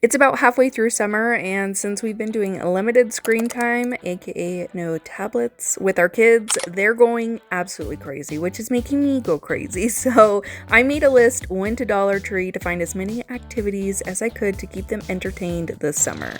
It's about halfway through summer, and since we've been doing a limited screen time, aka no tablets, with our kids, they're going absolutely crazy, which is making me go crazy. So I made a list, went to Dollar Tree to find as many activities as I could to keep them entertained this summer.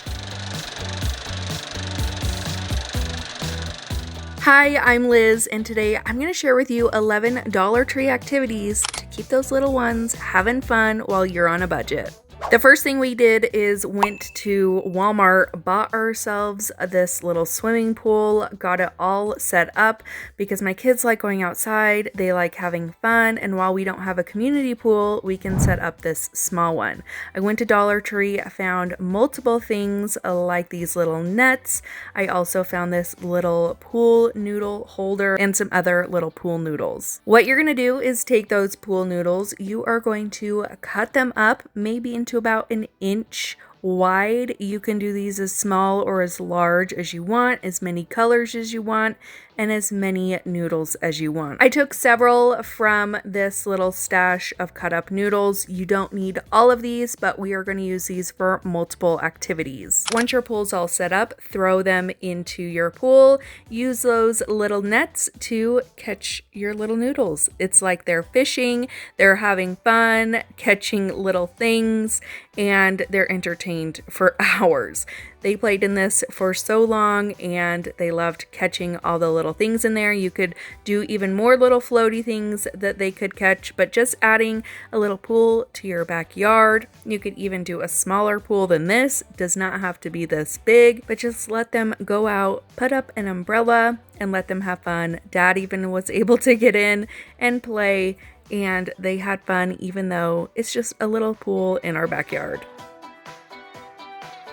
Hi, I'm Liz, and today I'm going to share with you 11 Dollar Tree activities to keep those little ones having fun while you're on a budget. The first thing we did is went to Walmart, bought ourselves this little swimming pool, got it all set up because my kids like going outside, they like having fun, and while we don't have a community pool, we can set up this small one. I went to Dollar Tree, found multiple things like these little nets. I also found this little pool noodle holder and some other little pool noodles. What you're going to do is take those pool noodles, you are going to cut them up maybe into about an inch wide. You can do these as small or as large as you want, as many colors as you want, and as many noodles as you want. I took several from this little stash of cut up noodles. You don't need all of these, but we are going to use these for multiple activities. Once your pool's all set up, throw them into your pool. Use those little nets to catch your little noodles. It's like they're fishing, they're having fun, catching little things, and they're entertained for hours. They played in this for so long and they loved catching all the little things in there. You could do even more little floaty things that they could catch, but just adding a little pool to your backyard. You could even do a smaller pool than this. It does not have to be this big, but just let them go out, put up an umbrella, and let them have fun. Dad even was able to get in and play, and they had fun even though it's just a little pool in our backyard.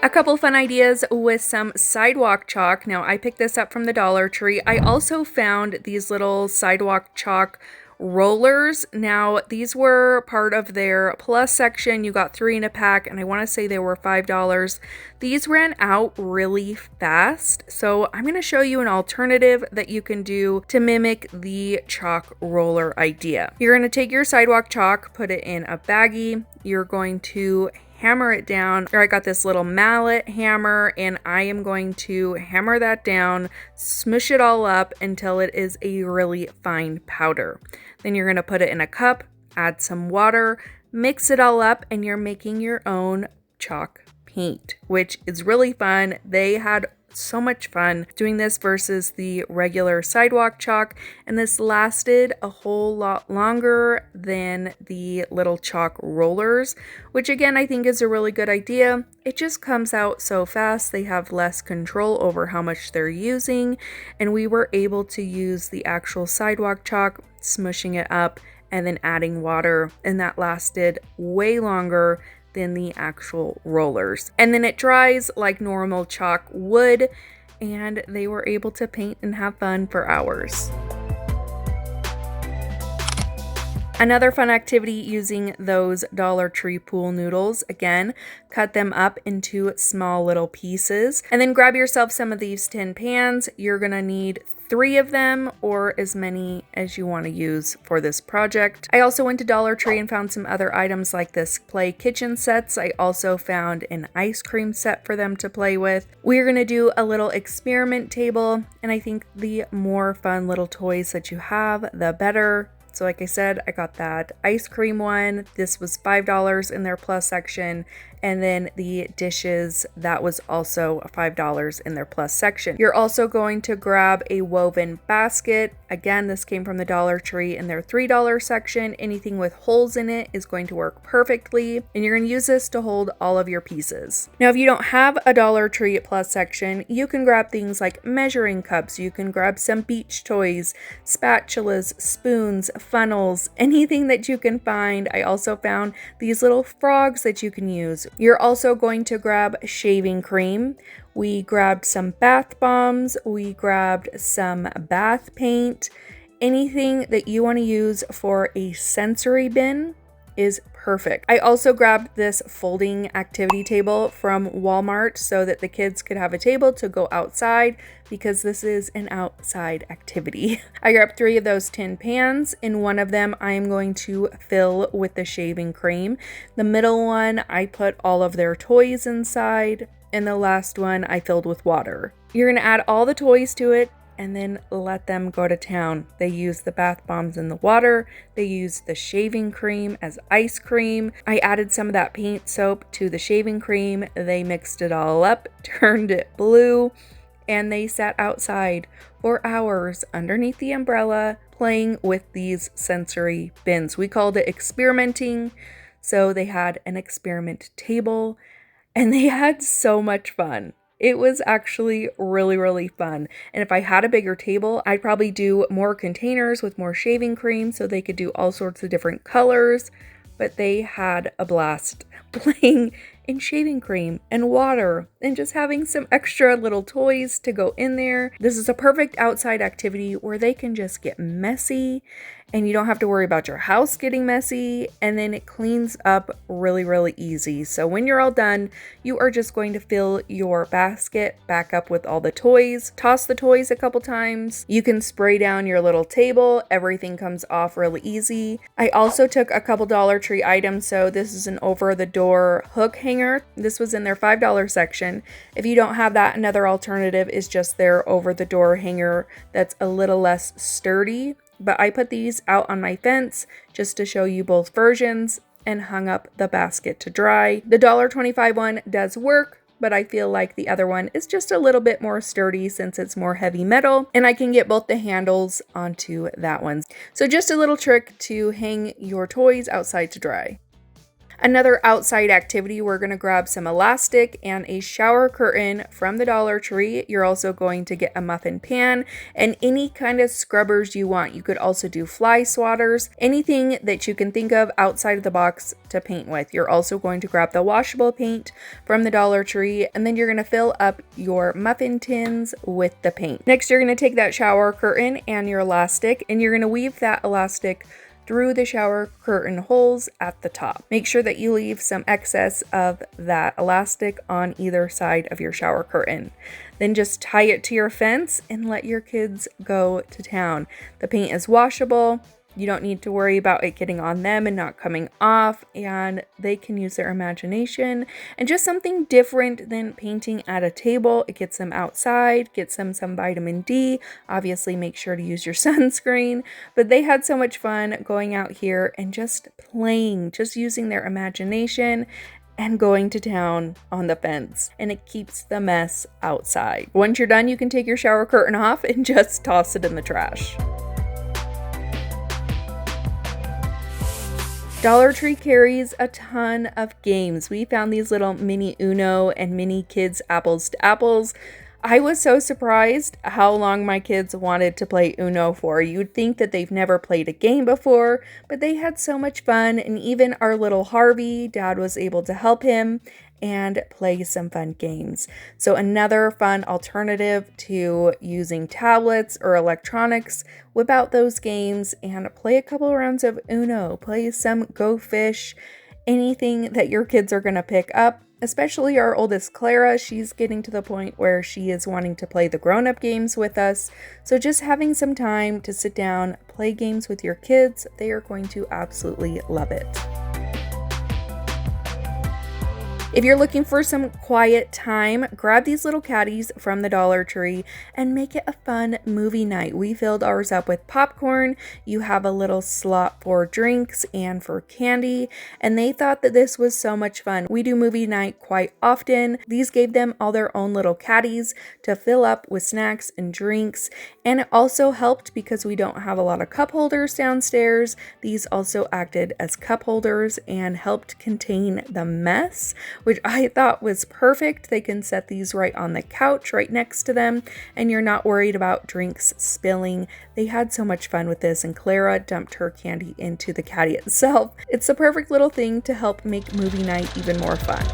A couple fun ideas with some Sidewalk chalk. Now, I picked this up from the Dollar Tree. I also found these little Sidewalk chalk rollers. Now, these were part of their plus section. You got 3 in a pack, and I want to say they were $5. These ran out really fast, so I'm going to show you an alternative that you can do to mimic the chalk roller idea. You're going to take your Sidewalk chalk, put it in a baggie. You're going to hammer it down. Here I got this little mallet hammer, and I am going to hammer that down, smush it all up until it is a really fine powder. Then you're going to put it in a cup, add some water, mix it all up, and you're making your own chalk paint, which is really fun. They had so much fun doing this versus the regular Sidewalk chalk, and this lasted a whole lot longer than the little chalk rollers, which again I think is a really good idea. It just comes out so fast. They have less control over how much they're using, and we were able to use the actual Sidewalk chalk, smushing it up and then adding water, and that lasted way longer than the actual rollers. And then it dries like normal chalk would, and they were able to paint and have fun for hours. Another fun activity using those Dollar Tree pool noodles, again, cut them up into small little pieces, and then grab yourself some of these tin pans. You're gonna need 3 of them or as many as you want to use for this project. I also went to Dollar Tree and found some other items like this play kitchen sets. I also found an ice cream set for them to play with. We're going to do a little experiment table, and I think the more fun little toys that you have, the better. So like I said, I got that ice cream one. This was $5 in their plus section. And then the dishes, that was also $5 in their plus section. You're also going to grab a woven basket. Again, this came from the Dollar Tree in their $3 section. Anything with holes in it is going to work perfectly. And you're going to use this to hold all of your pieces. Now, if you don't have a Dollar Tree plus section, you can grab things like measuring cups. You can grab some beach toys, spatulas, spoons, funnels, anything that you can find. I also found these little frogs that you can use. You're also going to grab shaving cream. We grabbed some bath bombs. We grabbed some bath paint. Anything that you want to use for a sensory bin is perfect. I also grabbed this folding activity table from Walmart so that the kids could have a table to go outside, because this is an outside activity. I grabbed 3 of those tin pans. In one of them, I am going to fill with the shaving cream. The middle one, I put all of their toys inside, and the last one I filled with water. You're gonna add all the toys to it and then let them go to town. They use the bath bombs in the water. They use the shaving cream as ice cream. I added some of that paint soap to the shaving cream. They mixed it all up, turned it blue, and they sat outside for hours underneath the umbrella playing with these sensory bins. We called it experimenting. So they had an experiment table and they had so much fun. It was actually really, really fun. And if I had a bigger table, I'd probably do more containers with more shaving cream so they could do all sorts of different colors. But they had a blast playing in shaving cream and water and just having some extra little toys to go in there. This is a perfect outside activity where they can just get messy and you don't have to worry about your house getting messy, and then it cleans up really, really easy. So when you're all done, you are just going to fill your basket back up with all the toys, toss the toys a couple times. You can spray down your little table. Everything comes off really easy. I also took a couple Dollar Tree items. So this is an over the door hook hanger. This was in their $5 section. If you don't have that, another alternative is just their over the door hanger that's a little less sturdy. But I put these out on my fence just to show you both versions and hung up the basket to dry. The $1.25 one does work, but I feel like the other one is just a little bit more sturdy since it's more heavy metal, and I can get both the handles onto that one. So just a little trick to hang your toys outside to dry. Another outside activity, we're going to grab some elastic and a shower curtain from the Dollar Tree. You're also going to get a muffin pan and any kind of scrubbers you want. You could also do fly swatters, anything that you can think of outside of the box to paint with. You're also going to grab the washable paint from the Dollar Tree, and then you're going to fill up your muffin tins with the paint. Next, you're going to take that shower curtain and your elastic, and you're going to weave that elastic through the shower curtain holes at the top. Make sure that you leave some excess of that elastic on either side of your shower curtain. Then just tie it to your fence and let your kids go to town. The paint is washable. You don't need to worry about it getting on them and not coming off, and they can use their imagination and just something different than painting at a table. It gets them outside, gets them some vitamin D. Obviously, make sure to use your sunscreen, but they had so much fun going out here and just playing, just using their imagination and going to town on the fence, and it keeps the mess outside. Once you're done, you can take your shower curtain off and just toss it in the trash. Dollar Tree carries a ton of games. We found these little mini Uno and mini kids apples to apples. I was so surprised how long my kids wanted to play Uno for. You'd think that they've never played a game before, but they had so much fun, and even our little Harvey, Dad was able to help him and play some fun games. So another fun alternative to using tablets or electronics, whip out those games and play a couple rounds of Uno, play some Go Fish, anything that your kids are going to pick up. Especially our oldest Clara, she's getting to the point where she is wanting to play the grown-up games with us. So just having some time to sit down, play games with your kids, they are going to absolutely love it. If you're looking for some quiet time, grab these little caddies from the Dollar Tree and make it a fun movie night. We filled ours up with popcorn. You have a little slot for drinks and for candy, and they thought that this was so much fun. We do movie night quite often. These gave them all their own little caddies to fill up with snacks and drinks, and it also helped because we don't have a lot of cup holders downstairs. These also acted as cup holders and helped contain the mess, which I thought was perfect. They can set these right on the couch right next to them, and you're not worried about drinks spilling. They had so much fun with this, and Clara dumped her candy into the caddy itself. It's a perfect little thing to help make movie night even more fun.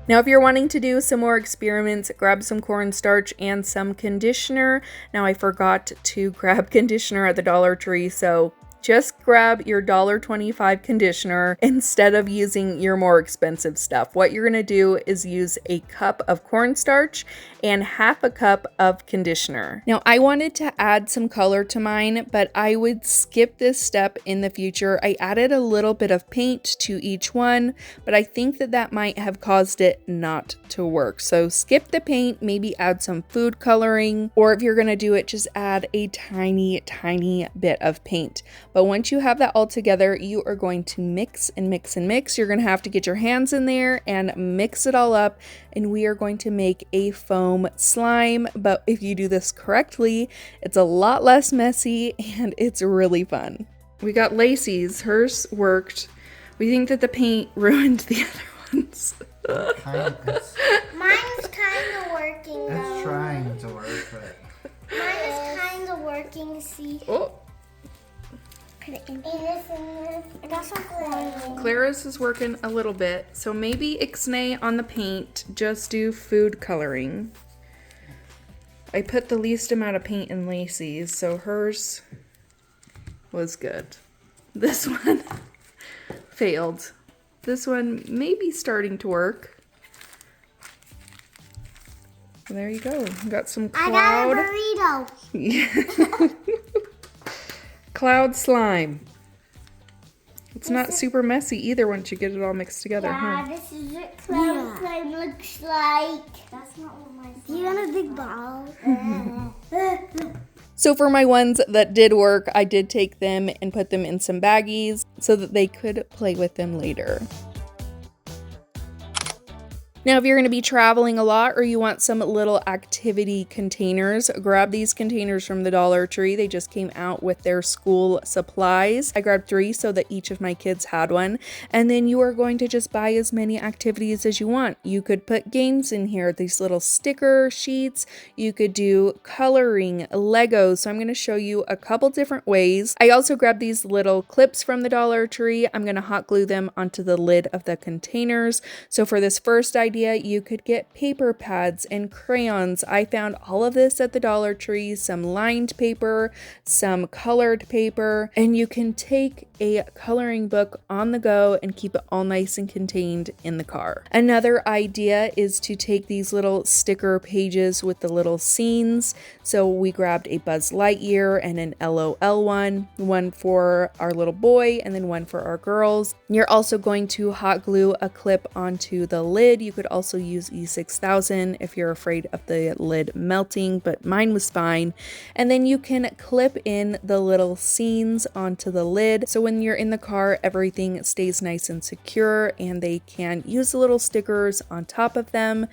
Now, if you're wanting to do some more experiments, grab some cornstarch and some conditioner. Now, I forgot to grab conditioner at the Dollar Tree, so just grab your $1.25 conditioner instead of using your more expensive stuff. What you're gonna do is use a cup of cornstarch and half a cup of conditioner. Now, I wanted to add some color to mine, but I would skip this step in the future. I added a little bit of paint to each one, but I think that that might have caused it not to work. So skip the paint, maybe add some food coloring, or if you're gonna do it, just add a tiny, tiny bit of paint. But once you have that all together, you are going to mix and mix and mix. You're gonna have to get your hands in there and mix it all up, and we are going to make a foam slime. But if you do this correctly, it's a lot less messy and it's really fun. We got Lacey's, hers worked. We think that the paint ruined the other ones. Mine's kind of working though. It's trying to work, but mine is kind of working, see? Oh. Clara's is working a little bit, so maybe ixnay on the paint, just do food coloring. I put the least amount of paint in Lacey's, so hers was good. This one failed. This one may be starting to work. There you go. Got some cloud. I got a burrito. Yeah. Cloud slime. It's not super messy either once you get it all mixed together, Yeah, huh? this is what cloud slime looks like. That's not what my Do you want a big ball? So for my ones that did work, I did take them and put them in some baggies so that they could play with them later. Now, if you're going to be traveling a lot or you want some little activity containers, grab these containers from the Dollar Tree. They just came out with their school supplies. I grabbed 3 so that each of my kids had one. And then you are going to just buy as many activities as you want. You could put games in here, these little sticker sheets. You could do coloring, Legos. So I'm going to show you a couple different ways. I also grabbed these little clips from the Dollar Tree. I'm going to hot glue them onto the lid of the containers. So for this first idea, you could get paper pads and crayons. I found all of this at the Dollar Tree, some lined paper, some colored paper, and you can take a coloring book on the go and keep it all nice and contained in the car. Another idea is to take these little sticker pages with the little scenes. So we grabbed a Buzz Lightyear and an LOL one for our little boy and then one for our girls. You're also going to hot glue a clip onto the lid. You could also use E6000 if you're afraid of the lid melting, but mine was fine. And then you can clip in the little scenes onto the lid. So when you're in the car, everything stays nice and secure, and they can use the little stickers on top of them,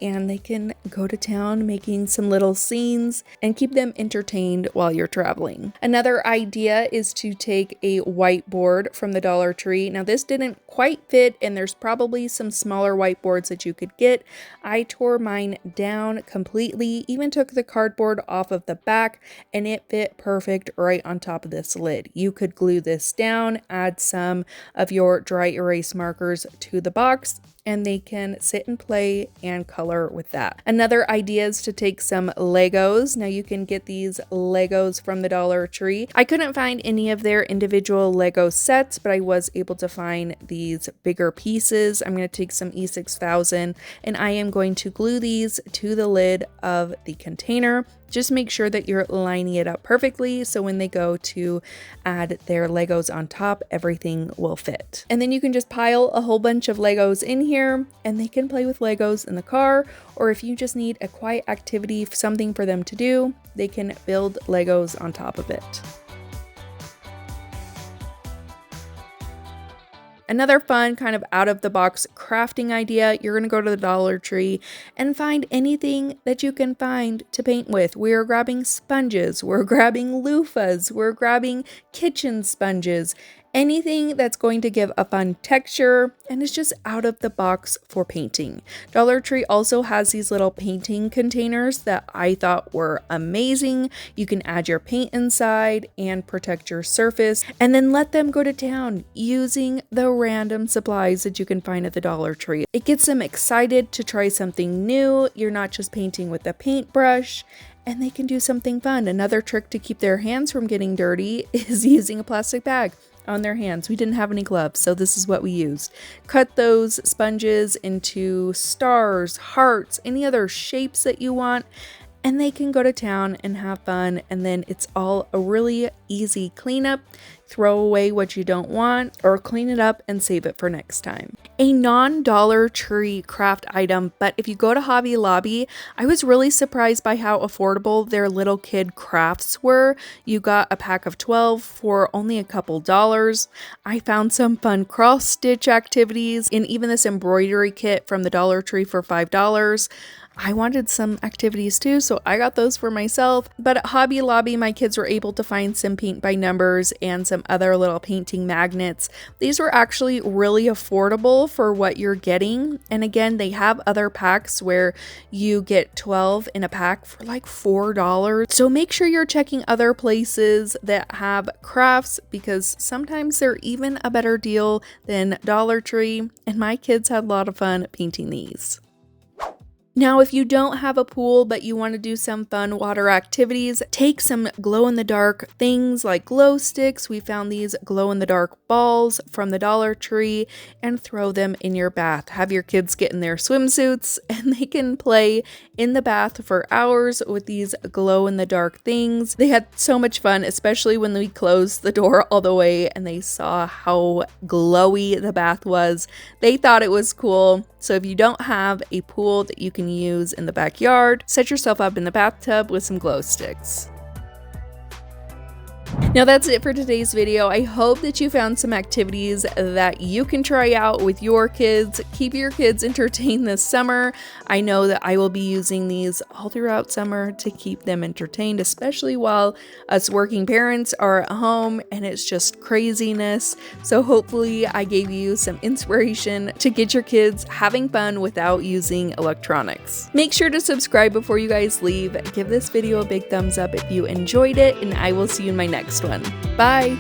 and they can go to town making some little scenes and keep them entertained while you're traveling. Another idea is to take a whiteboard from the Dollar Tree. Now this didn't quite fit, and there's probably some smaller whiteboards that you could get. I tore mine down completely, even took the cardboard off of the back, and it fit perfect right on top of this lid. You could glue this down, add some of your dry erase markers to the box, and they can sit and play and color with that. Another idea is to take some Legos. Now you can get these Legos from the Dollar Tree. I couldn't find any of their individual Lego sets, but I was able to find these bigger pieces. I'm going to take some E6000 and I am going to glue these to the lid of the container. Just make sure that you're lining it up perfectly so when they go to add their Legos on top, everything will fit. And then you can just pile a whole bunch of Legos in here and they can play with Legos in the car, or if you just need a quiet activity, something for them to do, they can build Legos on top of it. Another fun kind of out of the box crafting idea, you're gonna go to the Dollar Tree and find anything that you can find to paint with. We're grabbing sponges, we're grabbing loofahs, we're grabbing kitchen sponges, anything that's going to give a fun texture and is just out of the box for painting. Dollar Tree also has these little painting containers that I thought were amazing. You can add your paint inside and protect your surface, and then let them go to town using the random supplies that you can find at the Dollar Tree. It gets them excited to try something new. You're not just painting with a paintbrush, and they can do something fun. Another trick to keep their hands from getting dirty is using a plastic bag on their hands. We didn't have any gloves, so this is what we used. Cut those sponges into stars, hearts, any other shapes that you want, and they can go to town and have fun. And then it's all a really easy cleanup. Throw away what you don't want or clean it up and save it for next time. A non-Dollar Tree craft item, but if you go to Hobby Lobby, I was really surprised by how affordable their little kid crafts were. You got a pack of 12 for only a couple dollars. I found some fun cross stitch activities and even this embroidery kit from the Dollar Tree for $5. I wanted some activities too, so I got those for myself. But at Hobby Lobby, my kids were able to find some paint by numbers and some other little painting magnets. These were actually really affordable for what you're getting. And again, they have other packs where you get 12 in a pack for like $4. So make sure you're checking other places that have crafts, because sometimes they're even a better deal than Dollar Tree. And my kids had a lot of fun painting these. Now, if you don't have a pool, but you want to do some fun water activities, take some glow-in-the-dark things like glow sticks. We found these glow-in-the-dark balls from the Dollar Tree and throw them in your bath. Have your kids get in their swimsuits and they can play in the bath for hours with these glow-in-the-dark things. They had so much fun, especially when we closed the door all the way and they saw how glowy the bath was. They thought it was cool. So if you don't have a pool that you can use in the backyard, set yourself up in the bathtub with some glow sticks. Now that's it for today's video. I hope that you found some activities that you can try out with your kids. Keep your kids entertained this summer. I know that I will be using these all throughout summer to keep them entertained, especially while us working parents are at home and it's just craziness. So hopefully I gave you some inspiration to get your kids having fun without using electronics. Make sure to subscribe before you guys leave. Give this video a big thumbs up if you enjoyed it, and I will see you in my next one. Bye!